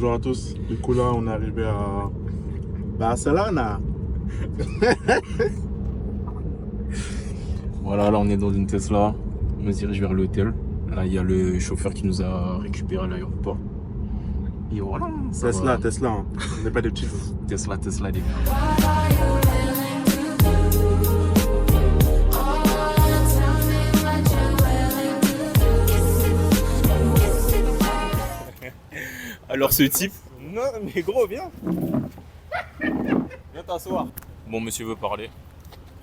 Bonjour à tous. Du coup, là, on est arrivé à Barcelone. Voilà, là on est dans une Tesla, on se dirige vers l'hôtel. Là il y a le chauffeur qui nous a récupéré à l'aéroport. Et voilà, ça Tesla, va. Tesla. Hein. On n'est pas des petits. Tesla, Tesla les gars. Alors ce type... Non mais gros, viens. Viens t'asseoir. Bon, monsieur veut parler.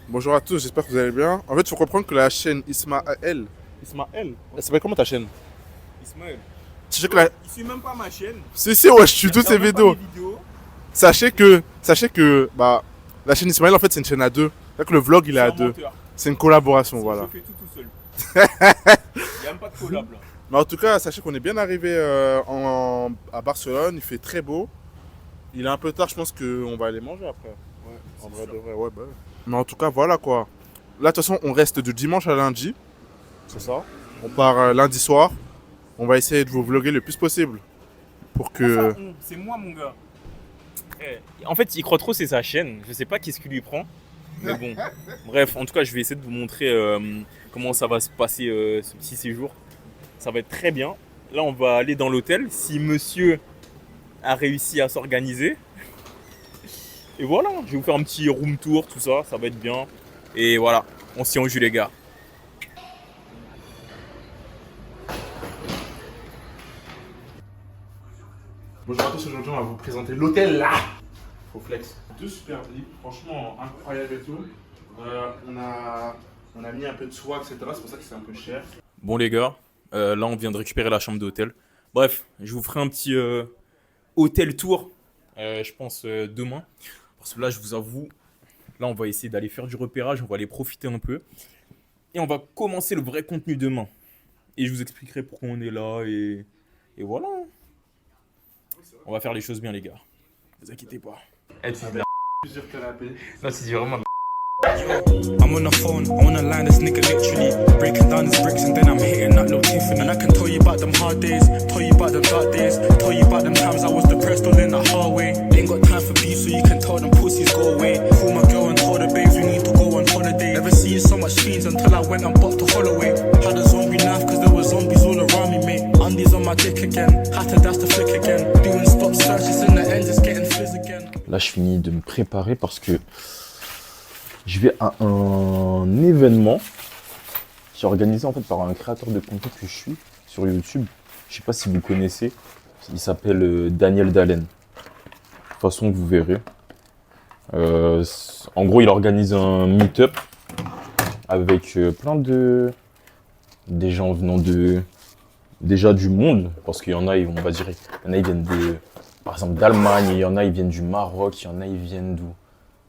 Bonjour à tous, j'espère que vous allez bien. En fait, il faut comprendre que la chaîne Ismaël. Ismaël. Elle s'appelle comment ta chaîne? Ismaël. Sachez que la... Il suit même pas ma chaîne. Si, ouais, je suis tous ces vidéos. Sachez que la chaîne Ismaël, en fait, c'est une chaîne à deux. C'est que le vlog, il est à deux. C'est une collaboration, voilà. Je fais tout seul. Il n'y a même pas de collab là. Mais en tout cas, sachez qu'on est bien arrivé à Barcelone. Il fait très beau. Il est un peu tard, je pense qu'on va aller manger après. Ouais, En vrai de vrai, ouais, bah. Mais en tout cas, voilà quoi. Là, de toute façon, on reste de dimanche à lundi. C'est ça. On part lundi soir. On va essayer de vous vlogger le plus possible. Pour que. C'est moi, mon gars. En fait, il croit trop c'est sa chaîne. Je sais pas qu'est-ce qui lui prend. Mais bon. Bref, en tout cas, je vais essayer de vous montrer comment ça va se passer ce petit séjour. Ça va être très bien. Là, on va aller dans l'hôtel. Si monsieur a réussi à s'organiser. Et voilà, je vais vous faire un petit room tour, tout ça. Ça va être bien. Et voilà, on s'y en jus, les gars. Bonjour à tous, aujourd'hui on va vous présenter l'hôtel là. Faut flex. Deux super lits, franchement incroyable et tout. On a mis un peu de soie, etc. C'est pour ça que c'est un peu cher. Bon les gars, là on vient de récupérer la chambre d'hôtel. Bref, je vous ferai un petit hôtel tour, je pense demain. Parce que là je vous avoue, là on va essayer d'aller faire du repérage, on va aller profiter un peu. Et on va commencer le vrai contenu demain. Et je vous expliquerai pourquoi on est là et voilà. On va faire les choses bien les gars. Ne vous inquiétez pas. Plusieurs canapés. Non, c'est vraiment de I'm on the phone, on the line, this nigga literally breaking down his bricks and then I'm hitting that little Tiffany. And I can tell you about them hard days, tell you about them dark days, tell you about them times I was depressed all in the hallway. Ain't got time for beef, so you can tell them pussies go away. Call my girl and told her babes we need to go on holiday. Never seen so much fiends until I went and popped to Holloway. Had a zombie knife cause there were zombies all around me, mate. Undies on my dick again, had to dash the flick again. Doing stop searches in the end, just getting fizz again. Là, je finis de me préparer parce que je vais à un événement qui est organisé en fait par un créateur de contenu que je suis sur YouTube. Je sais pas si vous connaissez. Il s'appelle Daniel Dalen. De toute façon, vous verrez. En gros, il organise un meet-up avec plein de des gens venant déjà du monde, parce qu'il y en a, on va dire, il y en a, ils viennent par exemple d'Allemagne, il y en a, ils viennent du Maroc, il y en a, ils viennent d'où?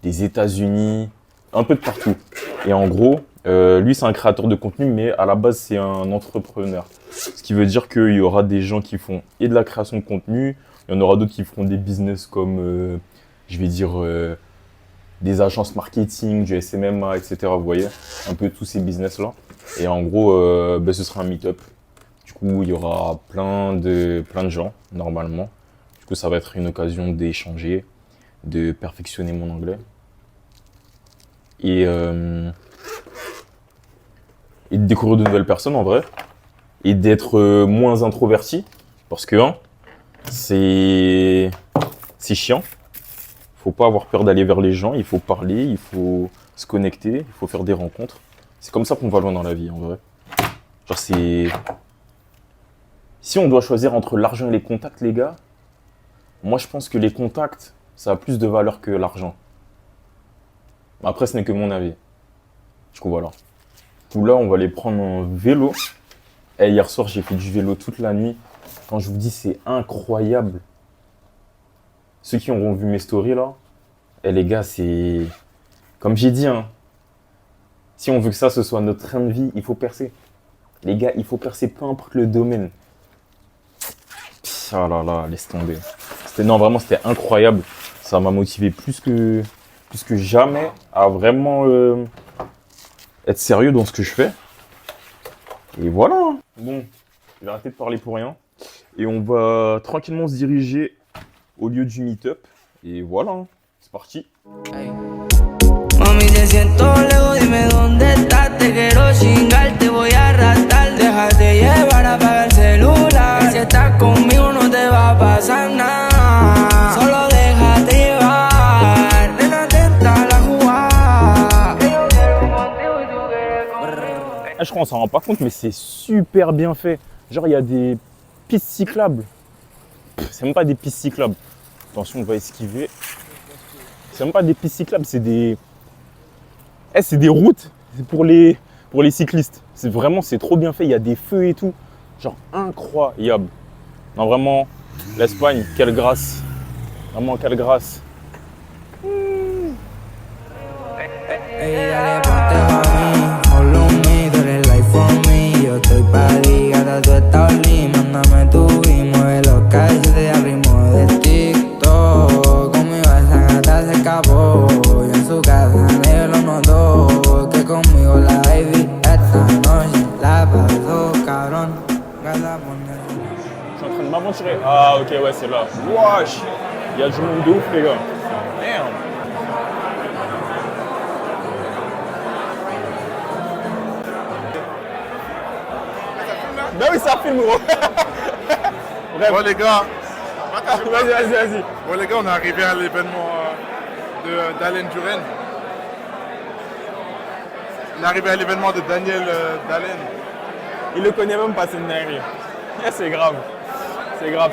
Des États-Unis, un peu de partout. Et en gros, lui, c'est un créateur de contenu, mais à la base, c'est un entrepreneur. Ce qui veut dire qu'il y aura des gens qui font et de la création de contenu, il y en aura d'autres qui feront des business comme, je vais dire, des agences marketing, du SMMA, etc. Vous voyez, un peu tous ces business-là. Et en gros, ce sera un meet-up. Du coup, il y aura plein de gens, normalement. Du coup, ça va être une occasion d'échanger, de perfectionner mon anglais. Et de découvrir de nouvelles personnes, en vrai. Et d'être moins introverti. Parce que, c'est chiant. Faut pas avoir peur d'aller vers les gens. Il faut parler, il faut se connecter, il faut faire des rencontres. C'est comme ça qu'on va loin dans la vie, en vrai. Genre, c'est... Si on doit choisir entre l'argent et les contacts, les gars, moi, je pense que les contacts, ça a plus de valeur que l'argent. Après, ce n'est que mon avis. Du coup, voilà. Du coup, là, on va aller prendre un vélo. Et hier soir, j'ai fait du vélo toute la nuit. Quand je vous dis, c'est incroyable. Ceux qui auront vu mes stories, là, les gars, c'est... Comme j'ai dit, si on veut que ça, ce soit notre train de vie, il faut percer. Les gars, il faut percer, peu importe le domaine. Ah là là, laisse tomber. Non, vraiment, c'était incroyable. Ça m'a motivé plus que jamais à vraiment être sérieux dans ce que je fais. Et voilà. Bon, je vais arrêter de parler pour rien. Et on va tranquillement se diriger au lieu du meet-up. Et voilà, hein, c'est parti. Hey. Mami, te siento lejos, dime dónde estás. Te quiero chingar, te voy a arrastrar. Déjate llevar, apaga el celular. Si estás conmigo no te va a pasar nada. Solo déjate llevar. Nena, atenta a la jugada. Que yo quiero contigo y tú quieres conmigo. Ah, je crois qu'on s'en rend pas compte, mais c'est super bien fait. Genre, il y a des pistes cyclables. C'est même pas des pistes cyclables. Attention, on va esquiver. C'est même pas des pistes cyclables, c'est des... c'est des routes pour les cyclistes. C'est vraiment, c'est trop bien fait. Il y a des feux et tout. Genre incroyable. Non, vraiment, l'Espagne, quelle grâce. Vraiment, quelle grâce. Ey, dale, ponte pa' mí, follow me, tú eres life for me. Yo estoy pa' ti, gata, tú estás lindo. Mándame tu y mueve los calles al ritmo de TikTok. Conmigo esa gata se escapó, yo en su casa nadie lo notó. Que conmigo la baby esta noche la pasó, cabrón. Gata, ponte. Je suis en train de m'aventurer. Ah, ok, ouais, c'est là. Wesh, il y a du monde de ouf, les gars. Merde. Ben oui, ça filme, gros. Bref. Bon les gars, Vas-y. bon, les gars, on est arrivé à l'événement d'Alain Duren. On est arrivé à l'événement de Daniel Dalen. Il le connaît même pas, c'est une dinguerie. C'est grave. C'est grave.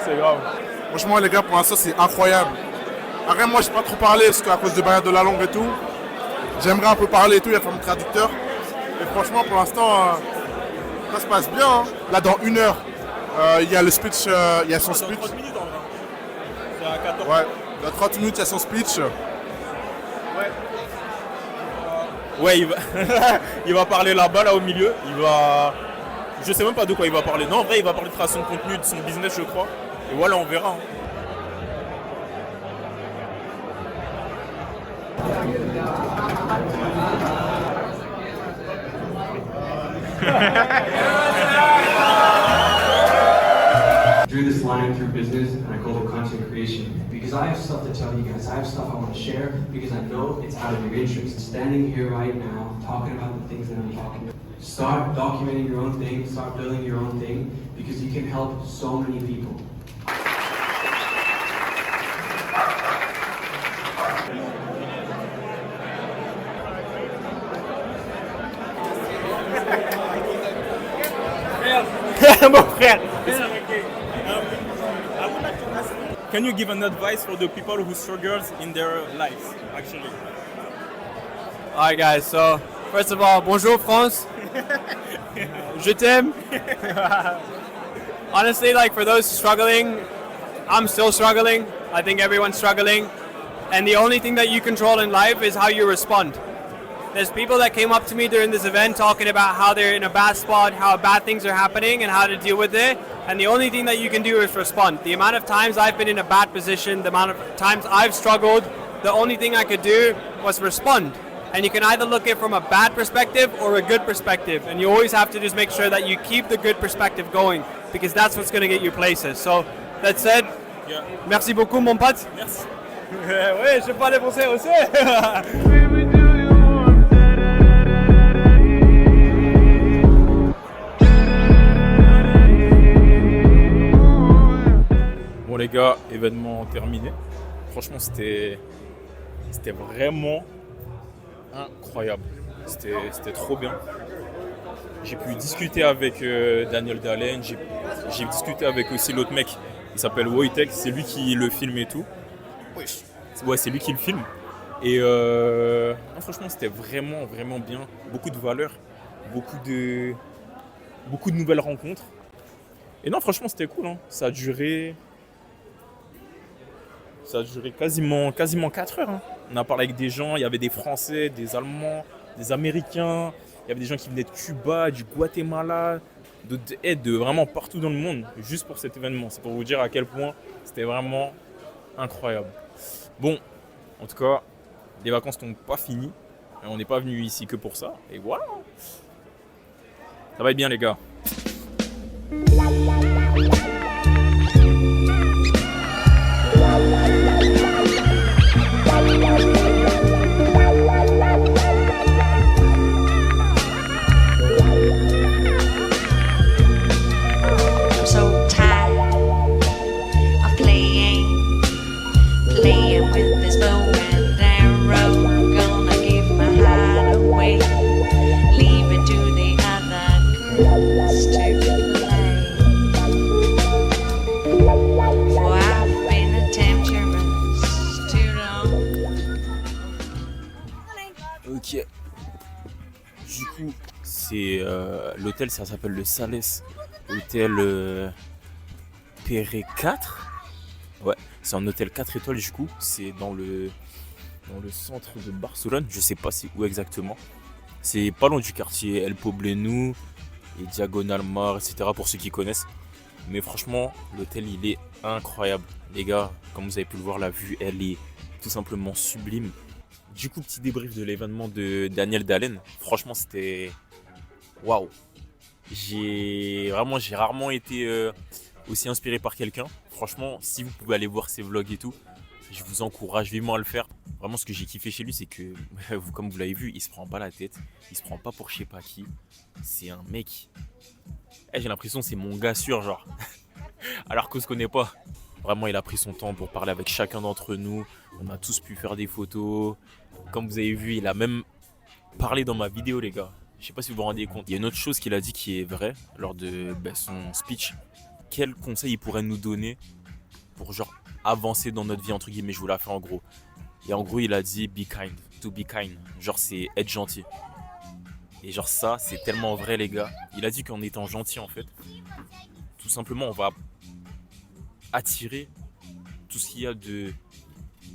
Franchement les gars, pour l'instant c'est incroyable. Après moi j'ai pas trop parlé parce qu'à cause de barrière de la langue et tout, j'aimerais un peu parler et tout, il y a fait mon traducteur. Et franchement pour l'instant ça se passe bien. Hein. Là dans 1 heure, il y a le speech, il y a son speech. 30 minutes en vrai. C'est à 14. Ouais, dans 30 minutes il y a son speech. Ouais, il va parler là-bas, là au milieu. Je sais même pas de quoi il va parler. Non, en vrai, il va parler de création de contenu, de son business, je crois. Et voilà, on verra. Hein. drew this line through business and I called it content creation because I have stuff to tell you guys. I have stuff I want to share because I know it's out of your interest. Standing here right now, talking about the things that I'm talking about. Start documenting your own thing, start building your own thing because you can help so many people. Mon frère. Can you give an advice for the people who struggles in their lives, actually? Alright guys, so first of all, bonjour France. Je t'aime. Honestly, like for those struggling, I'm still struggling. I think everyone's struggling. And the only thing that you control in life is how you respond. There's people that came up to me during this event talking about how they're in a bad spot, how bad things are happening and how to deal with it. And the only thing that you can do is respond. The amount of times I've been in a bad position, the amount of times I've struggled, the only thing I could do was respond. And you can either look at it from a bad perspective or a good perspective. And you always have to just make sure that you keep the good perspective going because that's what's going to get you places. So, that said, Yeah. merci beaucoup mon pote. Merci. Ouais, je parle français aussi. Bon les gars, événement terminé. Franchement, c'était vraiment incroyable. C'était trop bien. J'ai pu discuter avec Daniel Dalen. J'ai discuté avec aussi l'autre mec. Il s'appelle Wojtek. C'est lui qui le filme et tout. Ouais, c'est lui qui le filme. Et non, franchement, c'était vraiment bien. Beaucoup de valeurs, beaucoup de nouvelles rencontres. Et non, franchement, c'était cool. Hein. Ça a duré quasiment 4 heures. Hein. On a parlé avec des gens. Il y avait des Français, des Allemands, des Américains. Il y avait des gens qui venaient de Cuba, du Guatemala, de vraiment partout dans le monde, juste pour cet événement. C'est pour vous dire à quel point c'était vraiment incroyable. Bon, en tout cas, les vacances n'ont pas fini. On n'est pas venu ici que pour ça. Et voilà. Ça va être bien, les gars. La L'hôtel, ça s'appelle le Sales. Hôtel Perret 4. Ouais, c'est un hôtel 4 étoiles du coup. C'est dans le centre de Barcelone. Je sais pas c'est où exactement. C'est pas loin du quartier El Poblenou et Diagonal Mar, etc. pour ceux qui connaissent. Mais franchement, l'hôtel il est incroyable. Les gars, comme vous avez pu le voir, la vue elle est tout simplement sublime. Du coup, petit débrief de l'événement de Daniel Dalen. Franchement, c'était waouh. J'ai rarement été aussi inspiré par quelqu'un. Franchement, si vous pouvez aller voir ses vlogs et tout, je vous encourage vivement à le faire. Vraiment, ce que j'ai kiffé chez lui, c'est que, comme vous l'avez vu, il se prend pas la tête. Il se prend pas pour je sais pas qui. C'est un mec. J'ai l'impression que c'est mon gars sûr, genre. Alors qu'on se connaît pas. Vraiment, il a pris son temps pour parler avec chacun d'entre nous. On a tous pu faire des photos. Comme vous avez vu, il a même parlé dans ma vidéo, les gars. Je sais pas si vous vous rendez compte. Il y a une autre chose qu'il a dit qui est vraie lors de son speech. Quel conseil il pourrait nous donner pour genre avancer dans notre vie, entre guillemets, je vous la fais en gros. Et en gros, il a dit be kind, to be kind. Genre, c'est être gentil. Et genre, ça, c'est tellement vrai, les gars. Il a dit qu'en étant gentil, en fait, tout simplement, on va attirer tout ce qu'il y a de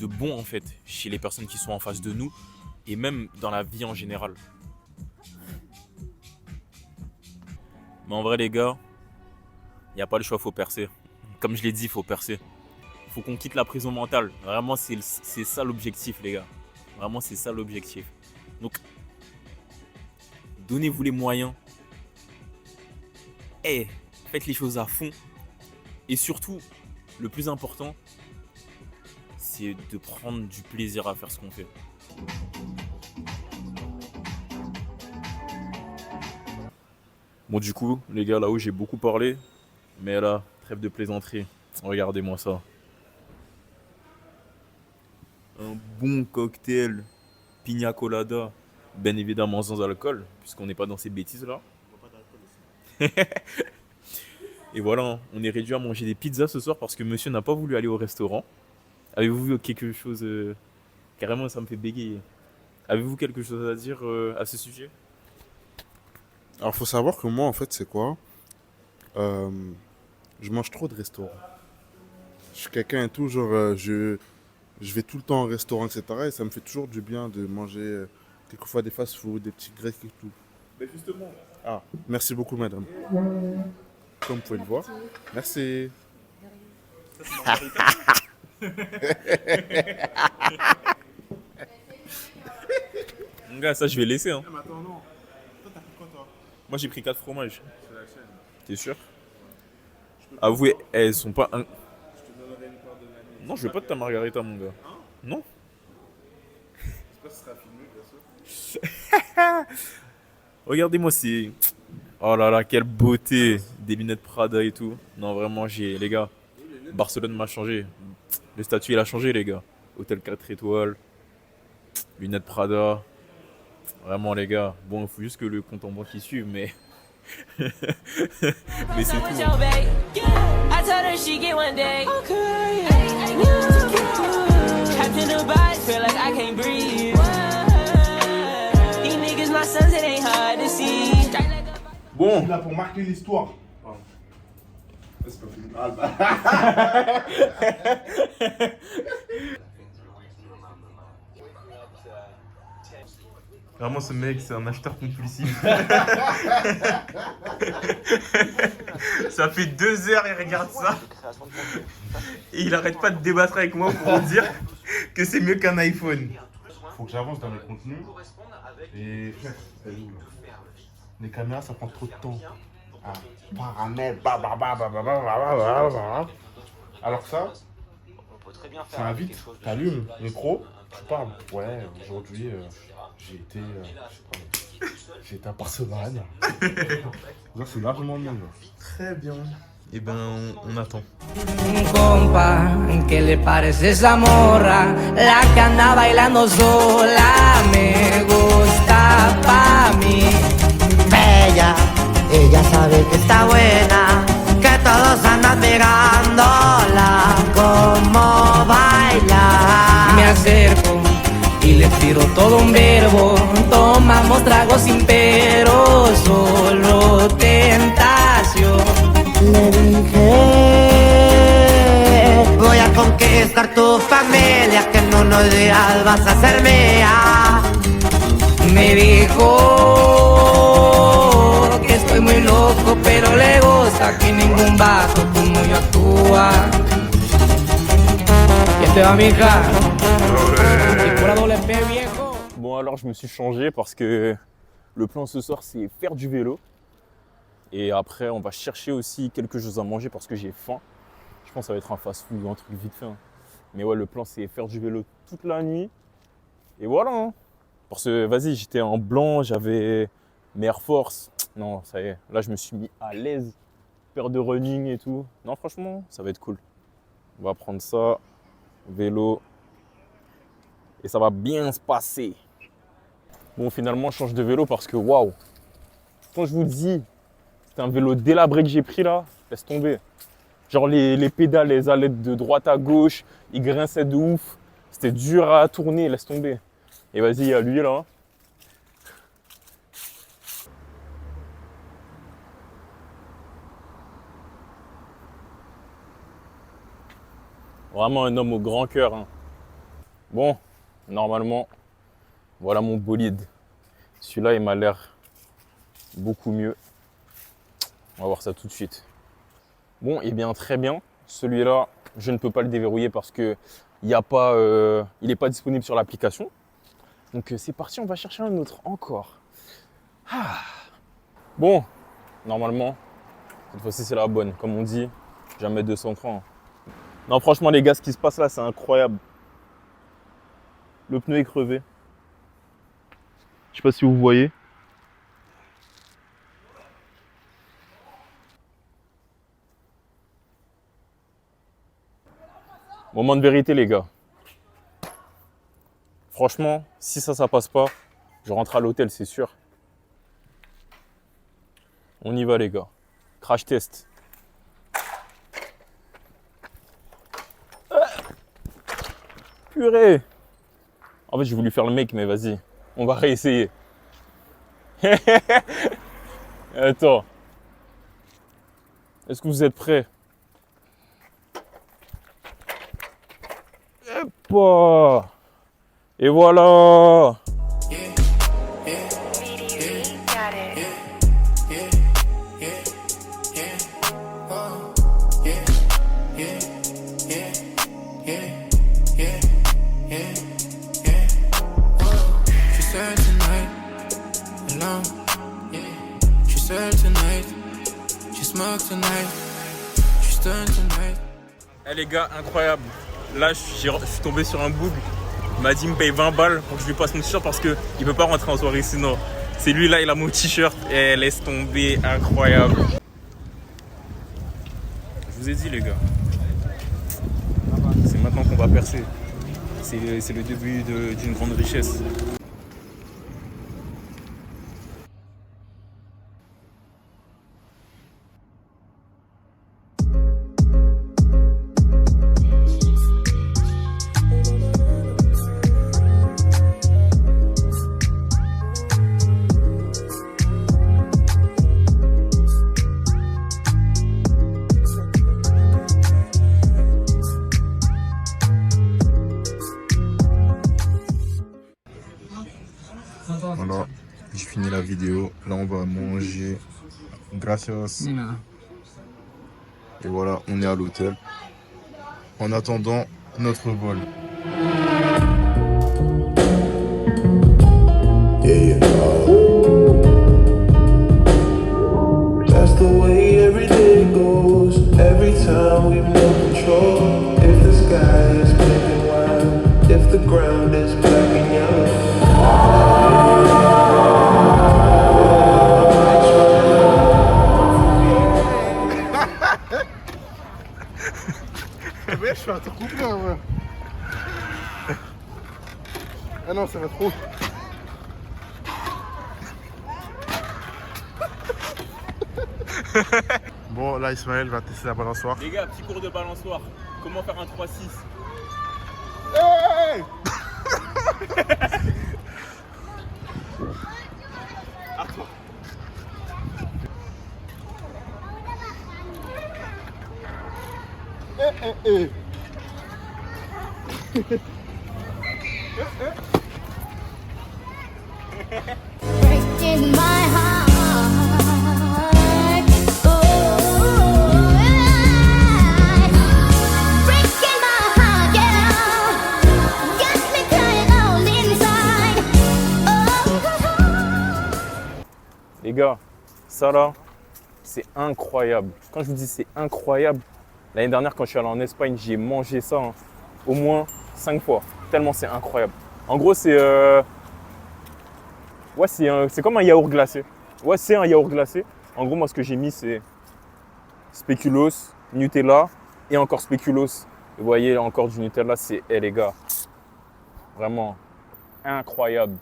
bon, en fait, chez les personnes qui sont en face de nous et même dans la vie en général. Mais en vrai, les gars, il n'y a pas le choix, faut percer. Comme je l'ai dit, il faut percer. Faut qu'on quitte la prison mentale. Vraiment, c'est ça l'objectif, les gars. Vraiment, c'est ça l'objectif. Donc, donnez-vous les moyens. Et faites les choses à fond. Et surtout, le plus important, c'est de prendre du plaisir à faire ce qu'on fait. Bon, du coup, les gars, là-haut, j'ai beaucoup parlé. Mais là, trêve de plaisanterie. Regardez-moi ça. Un bon cocktail pina colada, bien évidemment sans alcool, puisqu'on n'est pas dans ces bêtises-là. Et voilà, on est réduit à manger des pizzas ce soir parce que monsieur n'a pas voulu aller au restaurant. Avez-vous vu quelque chose carrément, ça me fait bégayer. Avez-vous quelque chose à dire à ce sujet? Alors, faut savoir que moi, en fait, c'est quoi? Je mange trop de restaurants. Je suis quelqu'un et tout, genre, je vais tout le temps au restaurant, etc. Et ça me fait toujours du bien de manger quelquefois des fast-food, des petits grecs et tout. Mais justement. Ah, merci beaucoup, madame. Comme vous pouvez le voir. Merci. Mon gars, ça je vais laisser. Hein. Mais attends, non. Toi, t'as pris quoi, toi? Moi j'ai pris 4 fromages. C'est la chaîne. T'es sûr? Avouez, elles sont pas. Je te donnerai une part de l'année. Non, je veux pas de ta margarita, mon gars. Hein? Non? J'espère que ce sera filmé, bien sûr. Regardez-moi, c'est. Oh là là, quelle beauté! Des lunettes Prada et tout. Non, vraiment, les gars, Barcelone m'a changé. Le statut, il a changé, les gars. Hôtel 4 étoiles, lunettes Prada. Vraiment, les gars. Bon, il faut juste que le compte en banque y suive, mais. Mais c'est tout. I told her she get one day. Okay. Trapped in a box, feel like I can't breathe. These niggas my sons, it ain't hard to see. Bon. Là, pour marquer l'histoire. C'est pas fini. Vraiment, ce mec, c'est un acheteur compulsif. Ça fait 2 heures, il regarde ça. Et il arrête pas de débattre avec moi pour me dire que c'est mieux qu'un iPhone. Faut que j'avance dans mes contenus. Et les caméras, ça prend trop de temps. Ah, paramètres, alors que ça, ça va vite. T'allumes le micro, tu parles. Ouais, aujourd'hui, j'ai été à Barcelone. Là, c'est largement mieux. Très bien. Eh ben, on attend. Compa, ¿qué le parece esa morra? La que anda bailando sola me gusta pa' mí. Bella, ella sabe que está buena, que todos andan pegándola como baila. Me acerco y le tiro todo un verbo, tomamos tragos sin pero, solo estar tu familia, que en unos días vas a ser mía. Me dijo que estoy muy loco, pero le gusta que ningún vato como yo actúa. Y este va mi hija. Y pura doble P, viejo. Bon alors je me suis changé parce que le plan ce soir c'est faire du vélo. Et après on va chercher aussi quelque chose à manger parce que j'ai faim. Je pense que ça va être un fast-food ou un truc vite fait. Hein. Mais ouais, le plan c'est faire du vélo toute la nuit. Et voilà. Hein. Parce que vas-y, j'étais en blanc, j'avais mes Air Force. Non, ça y est, là je me suis mis à l'aise. Paire de running et tout. Non, franchement, ça va être cool. On va prendre ça, vélo. Et ça va bien se passer. Bon, finalement, je change de vélo parce que waouh. Quand je vous dis, c'est un vélo délabré que j'ai pris là, laisse tomber. Genre les pédales, elles allaient de droite à gauche, ils grinçaient de ouf. C'était dur à tourner, laisse tomber. Et vas-y, il y a lui là. Vraiment un homme au grand cœur. Hein. Bon, normalement, voilà mon bolide. Celui-là, il m'a l'air beaucoup mieux. On va voir ça tout de suite. Bon, et bien très bien. Celui-là, je ne peux pas le déverrouiller parce que il n'est pas disponible sur l'application. Donc c'est parti, on va chercher un autre encore. Ah. Bon, normalement, cette fois-ci c'est la bonne. Comme on dit, jamais 200 francs. Non, franchement les gars, ce qui se passe là, c'est incroyable. Le pneu est crevé. Je sais pas si vous voyez. Moment de vérité les gars. Franchement, si ça passe pas, je rentre à l'hôtel, c'est sûr. On y va les gars. Crash test. Purée. En fait, j'ai voulu faire le mec, mais vas-y. On va réessayer. Attends. Est-ce que vous êtes prêts? Hop. Et voilà. Eh les gars, incroyable. Là, je suis tombé sur un bougle. Il m'a dit, il me paye 20 balles pour que je lui passe mon t-shirt parce qu'il ne peut pas rentrer en soirée sinon. C'est lui là, il a mon t-shirt et laisse tomber, incroyable. Je vous ai dit les gars, c'est maintenant qu'on va percer. C'est le début d'une grande richesse. Voilà, j'ai fini la vidéo. Là, on va manger. Gracias. Et voilà, on est à l'hôtel. En attendant notre vol. That's the way every day goes. Every time we've no control. If the sky is black and white, if the ground is black and yellow. Je suis un truc coupé en vrai. Ah non, ça va trop. Bon, là Ismaël va tester la balançoire. Les gars, petit cours de balançoire. Comment faire un 3-6? Hey. Breaking my heart. Oh, breaking my heart, yeah. Got me crying all inside. Oh. Les gars, ça là, c'est incroyable. Quand je vous dis c'est incroyable, l'année dernière quand je suis allé en Espagne, j'ai mangé ça au moins 5 fois. Tellement c'est incroyable. En gros, c'est comme un yaourt glacé. Ouais, c'est un yaourt glacé. En gros, moi, ce que j'ai mis, c'est spéculoos, Nutella et encore spéculoos. Vous voyez, encore du Nutella, c'est, les gars, vraiment incroyable.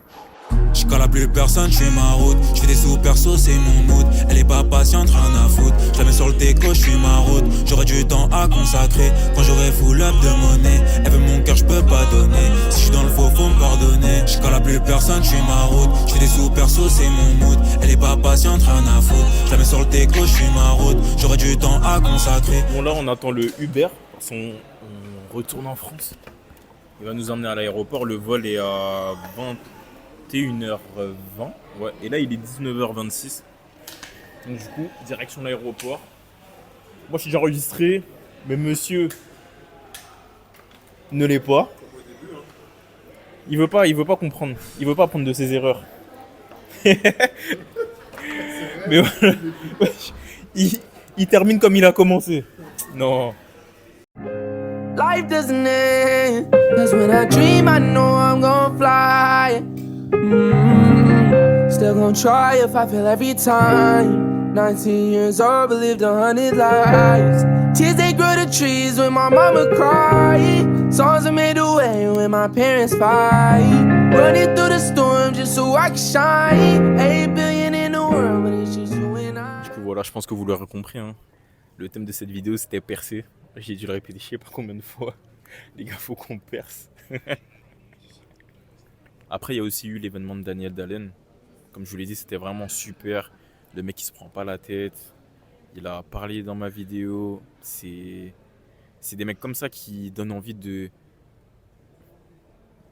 J'cala plus personne, j'fais ma route. J'fais des sous perso, c'est mon mood. Elle est pas patiente, rien à foutre. J'la mets sur le déco, j'suis ma route. J'aurai du temps à consacrer. Quand j'aurai full up de monnaie, elle veut mon cœur, j'peux pas donner. Si j'suis dans le faux, faut me pardonner. J'cala plus personne, j'fais ma route. J'fais des sous perso, c'est mon mood. Elle est pas patiente, rien à foutre. J'la mets sur le déco, j'suis ma route. J'aurai du temps à consacrer. Bon, là, on attend le Uber parce qu'on retourne en France. Il va nous emmener à l'aéroport. Le vol est à 21h20. Ouais. Et là, il est 19h26. Donc, du coup, direction l'aéroport. Moi, je suis déjà enregistré. Mais monsieur ne l'est pas. Il veut pas comprendre. Il veut pas apprendre de ses erreurs. Mais voilà. Il termine comme il a commencé. Non. Life doesn't end. Cause when I dream, I know I'm gonna fly. Still gonna try if I fail every time. 19 years old, but lived 100 lives. Tears they grow the trees when my mama cry. Songs are made away when my parents fight. Running through the storm just so I can shine. 8 billion in the world, but it's just you and I. Du coup, voilà, je pense que vous l'aurez compris. Hein. Le thème de cette vidéo, c'était percer. J'ai dû le répéter, je sais pas combien de fois. Les gars, faut qu'on perce. Après, il y a aussi eu l'événement de Daniel Dalen. Comme je vous l'ai dit, c'était vraiment super. Le mec, il se prend pas la tête. Il a parlé dans ma vidéo. C'est des mecs comme ça qui donnent envie de...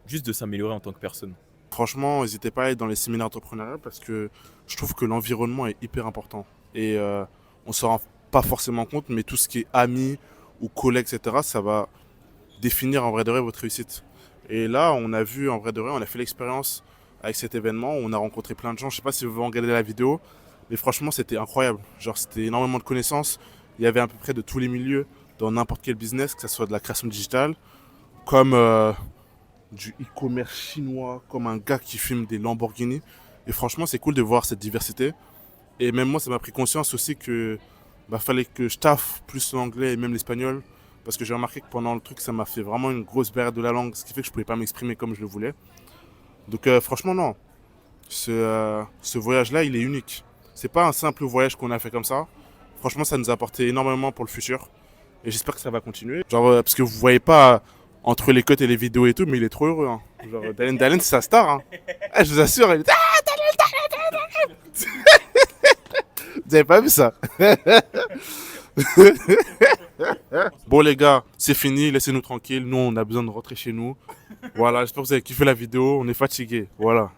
juste de s'améliorer en tant que personne. Franchement, n'hésitez pas à aller dans les séminaires entrepreneuriaux parce que je trouve que l'environnement est hyper important. Et on se rend pas forcément compte, mais tout ce qui est amis ou collègues, etc., ça va définir en vrai de vrai votre réussite. Et là, on a vu en vrai de vrai, on a fait l'expérience avec cet événement, on a rencontré plein de gens. Je sais pas si vous regardez la vidéo, mais franchement, c'était incroyable. Genre, c'était énormément de connaissances. Il y avait à peu près de tous les milieux dans n'importe quel business, que ce soit de la création digitale, comme du e-commerce chinois, comme un gars qui filme des Lamborghini. Et franchement, c'est cool de voir cette diversité. Et même moi, ça m'a pris conscience aussi que fallait que je taffe plus l'anglais et même l'espagnol. Parce que j'ai remarqué que pendant le truc, ça m'a fait vraiment une grosse barrière de la langue, ce qui fait que je ne pouvais pas m'exprimer comme je le voulais. Donc franchement, non. Ce voyage-là, il est unique. C'est pas un simple voyage qu'on a fait comme ça. Franchement, ça nous a apporté énormément pour le futur. Et j'espère que ça va continuer. Genre, parce que vous voyez pas entre les cotes et les vidéos et tout, mais il est trop heureux. Hein. Genre, Dalen, c'est sa star. Hein. Ah, je vous assure, il est... Dalen. Vous avez pas vu ça? Bon les gars, c'est fini, laissez-nous tranquilles. Nous, on a besoin de rentrer chez nous. Voilà, j'espère que vous avez kiffé la vidéo. On est fatigués. Voilà.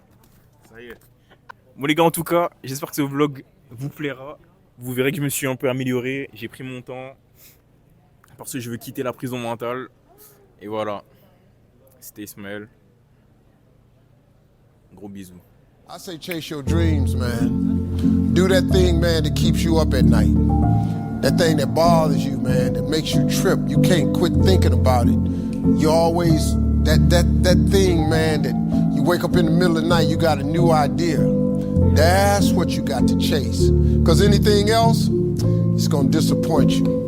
Ça y est. Bon les gars, en tout cas, j'espère que ce vlog vous plaira. Vous verrez que je me suis un peu amélioré. J'ai pris mon temps. Parce que je veux quitter la prison mentale. Et voilà. C'était Ismaël. Gros bisous. I say chase your dreams, man. Do that thing, man, that keeps you up at night. That thing that bothers you, man, that makes you trip. You can't quit thinking about it. You always, that thing, man, that you wake up in the middle of the night, you got a new idea. That's what you got to chase. Because anything else, it's going to disappoint you.